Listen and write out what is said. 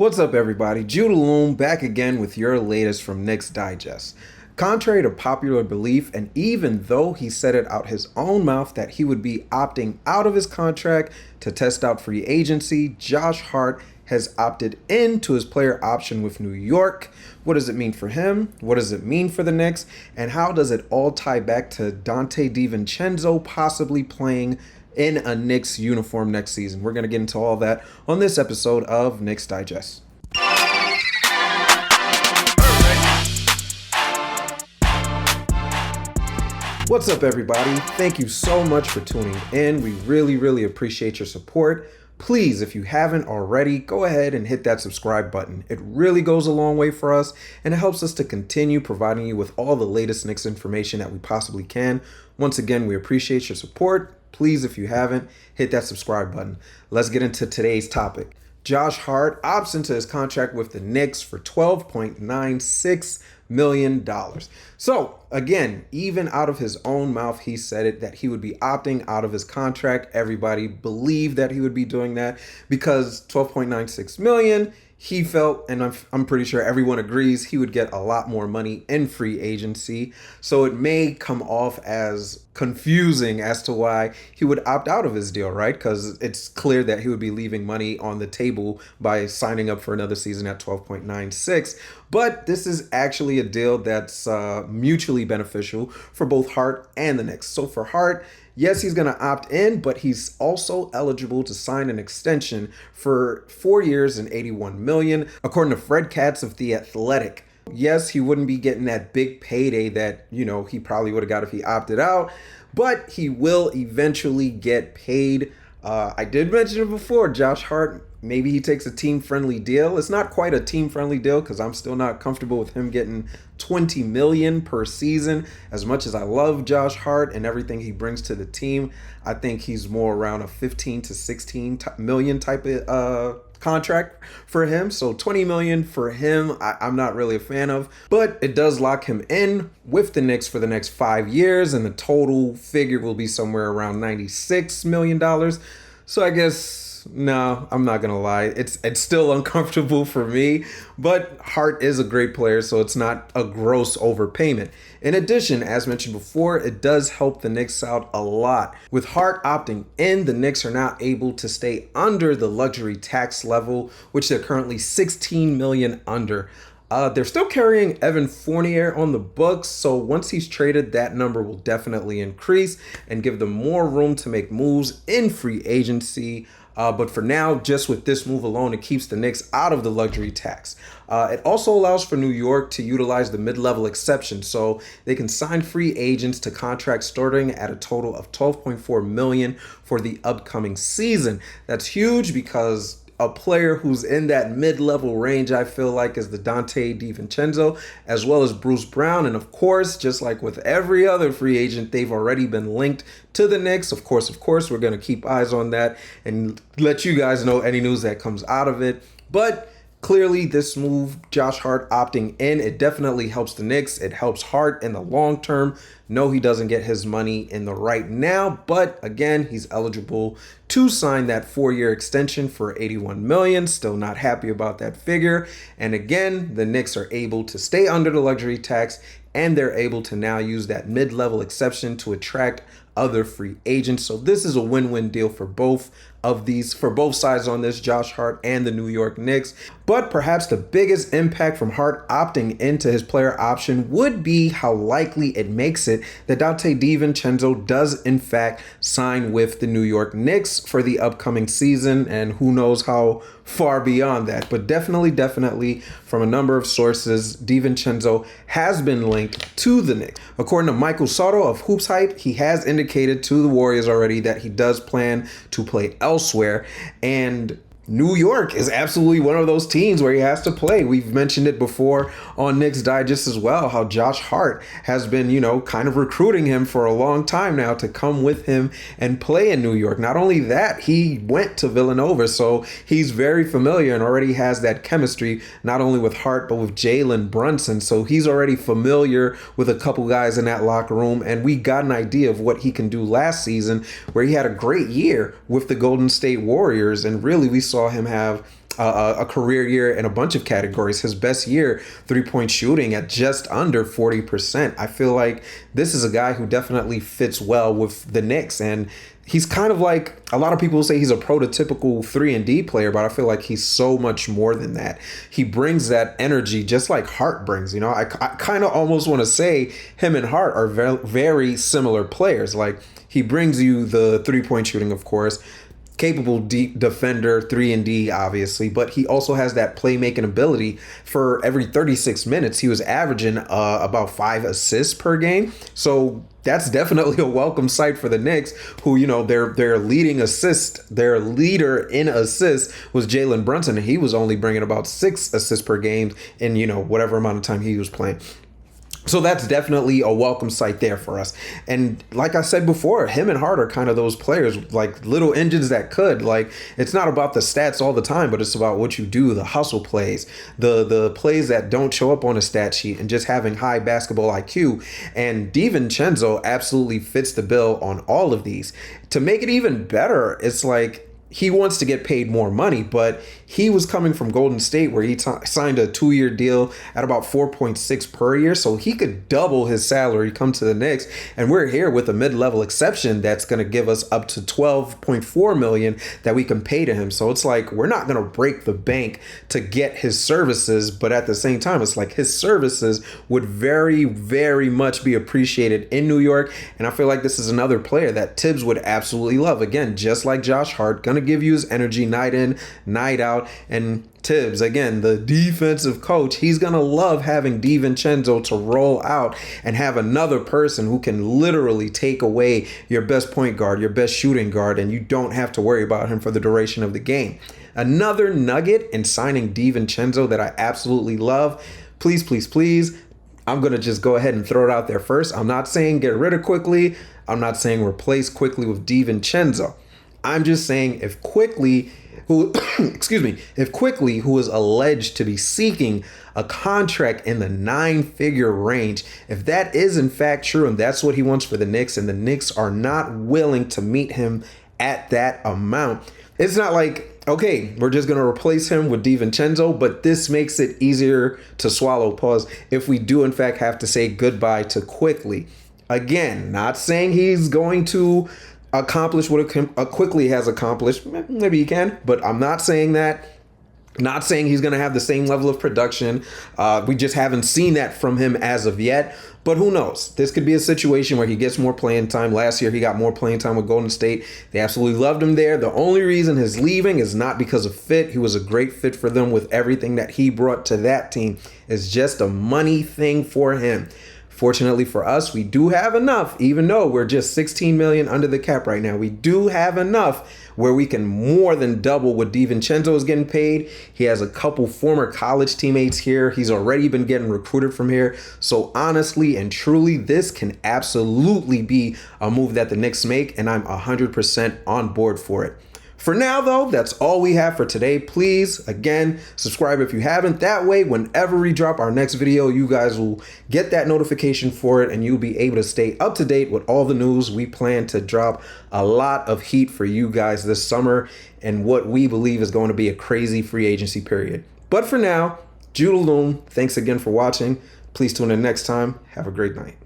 What's up, everybody? Jude Allume back again with your latest from Knicks Digest. Contrary to popular belief, and even though he said it out his own mouth that he would be opting out of his contract to test out free agency, Josh Hart has opted into his player option with New York. What does it mean for him? What does it mean for the Knicks? And how does it all tie back to Donte DiVincenzo possibly playing in a Knicks uniform next season? We're going to get into all that on this episode of Knicks Digest. What's up, everybody? Thank you so much for tuning in. We really appreciate your support. Please, if you haven't already, go ahead and hit that subscribe button. It really goes a long way for us, and it helps us to continue providing you with all the latest Knicks information that we possibly can. Once again, we appreciate your support. Please, if you haven't, hit that subscribe button. Let's get into today's topic. Josh Hart opts into his contract with the Knicks for $12.96 million. So, again, even out of his own mouth, he said it that he would be opting out of his contract. Everybody believed that he would be doing that because $12.96 million, he felt, and I'm pretty sure everyone agrees, he would get a lot more money in free agency. So it may come off as confusing as to why he would opt out of his deal, right? Because it's clear that he would be leaving money on the table by signing up for another season at 12.96. But this is actually a deal that's mutually beneficial for both Hart and the Knicks. So for Hart, yes, he's going to opt in, but he's also eligible to sign an extension for 4 years and $81 million, according to Fred Katz of The Athletic. Yes, he wouldn't be getting that big payday that, he probably would have got if he opted out, but he will eventually get paid. I did mention it before, Josh Hart, maybe he takes a team-friendly deal. It's not quite a team-friendly deal because I'm still not comfortable with him getting $20 million per season. As much as I love Josh Hart and everything he brings to the team, I think he's more around a 15 to 16 million type of contract for him. So $20 million for him, I'm not really a fan of, but it does lock him in with the Knicks for the next 5 years, and the total figure will be somewhere around $96 million. So I guess, no, I'm not gonna lie, it's still uncomfortable for me, but Hart is a great player, so it's not a gross overpayment. In addition, as mentioned before, it does help the Knicks out a lot. With Hart opting in, the Knicks are now able to stay under the luxury tax level, which they're currently $16 million under. They're still carrying Evan Fournier on the books, so once he's traded, that number will definitely increase and give them more room to make moves in free agency. But for now, just with this move alone, it keeps the Knicks out of the luxury tax. It also allows for New York to utilize the mid-level exception, so they can sign free agents to contracts starting at a total of $12.4 million for the upcoming season. That's huge because a player who's in that mid-level range, I feel like, is the Donte DiVincenzo, as well as Bruce Brown. And of course, just like with every other free agent, they've already been linked to the Knicks. Of course, we're going to keep eyes on that and let you guys know any news that comes out of it. But clearly, this move, Josh Hart opting in, it definitely helps the Knicks. It helps Hart in the long term. No, he doesn't get his money in the right now, but again, he's eligible to sign that 4-year extension for $81 million. Still not happy about that figure. And again, the Knicks are able to stay under the luxury tax, and they're able to now use that mid-level exception to attract other free agents. So this is a win-win deal for both sides on this, Josh Hart and the New York Knicks. But perhaps the biggest impact from Hart opting into his player option would be how likely it makes it that Donte DiVincenzo does in fact sign with the New York Knicks for the upcoming season, and who knows how far beyond that. But definitely from a number of sources, DiVincenzo has been linked to the Knicks. According to Michael Soto of Hoops Hype, he has indicated to the Warriors already that he does plan to play elsewhere, and New York is absolutely one of those teams where he has to play. We've mentioned it before on Knicks Digest as well, how Josh Hart has been, kind of recruiting him for a long time now to come with him and play in New York. Not only that, he went to Villanova, so he's very familiar and already has that chemistry, not only with Hart, but with Jalen Brunson. So he's already familiar with a couple guys in that locker room, and we got an idea of what he can do last season, where he had a great year with the Golden State Warriors, and really we saw him have a career year in a bunch of categories. His best year, 3-point shooting at just under 40%. I feel like this is a guy who definitely fits well with the Knicks, and he's kind of like, a lot of people say he's a prototypical 3-and-D player, but I feel like he's so much more than that. He brings that energy just like Hart brings. You know, I kind of almost want to say him and Hart are very, very similar players. Like, he brings you the 3-point shooting, of course, capable defender, 3-and-D, obviously, but he also has that playmaking ability. For every 36 minutes, he was averaging about 5 assists per game. So that's definitely a welcome sight for the Knicks, who, you know, their leader in assists was Jalen Brunson, and he was only bringing about 6 assists per game in, you know, whatever amount of time he was playing. So that's definitely a welcome sight there for us. And like I said before, him and Hart are kind of those players, like little engines that could. Like, it's not about the stats all the time, but it's about what you do, the hustle plays, the plays that don't show up on a stat sheet, and just having high basketball IQ. And DiVincenzo absolutely fits the bill on all of these. To make it even better, it's like, he wants to get paid more money, but he was coming from Golden State, where he signed a 2-year deal at about 4.6 per year. So he could double his salary, come to the Knicks, and we're here with a mid-level exception that's going to give us up to $12.4 million that we can pay to him. So it's like, we're not going to break the bank to get his services, but at the same time, it's like his services would very, very much be appreciated in New York. And I feel like this is another player that Tibbs would absolutely love. Again, just like Josh Hart, gonna give you his energy night in, night out. And Tibbs, again, the defensive coach, he's going to love having DiVincenzo to roll out and have another person who can literally take away your best point guard, your best shooting guard, and you don't have to worry about him for the duration of the game. Another nugget in signing DiVincenzo that I absolutely love, please, please, please, I'm going to just go ahead and throw it out there first. I'm not saying get rid of Quickly. I'm not saying replace Quickly with DiVincenzo. I'm just saying, if Quickly, who is alleged to be seeking a contract in the 9-figure range, if that is in fact true and that's what he wants for the Knicks, and the Knicks are not willing to meet him at that amount, it's not like, okay, we're just going to replace him with DiVincenzo, but this makes it easier to swallow, pause, if we do in fact have to say goodbye to Quickly. Again, not saying he's going to accomplish what Quickly has accomplished. Maybe he can, but I'm not saying that. Not saying he's going to have the same level of production. We just haven't seen that from him as of yet. But who knows? This could be a situation where he gets more playing time. Last year, he got more playing time with Golden State. They absolutely loved him there. The only reason he's leaving is not because of fit. He was a great fit for them with everything that he brought to that team. It's just a money thing for him. Fortunately for us, we do have enough, even though we're just $16 million under the cap right now. We do have enough where we can more than double what DiVincenzo is getting paid. He has a couple former college teammates here. He's already been getting recruited from here. So honestly and truly, this can absolutely be a move that the Knicks make, and I'm 100% on board for it. For now, though, that's all we have for today. Please, again, subscribe if you haven't. That way, whenever we drop our next video, you guys will get that notification for it, and you'll be able to stay up to date with all the news. We plan to drop a lot of heat for you guys this summer and what we believe is going to be a crazy free agency period. But for now, Jude, Allume, thanks again for watching. Please tune in next time. Have a great night.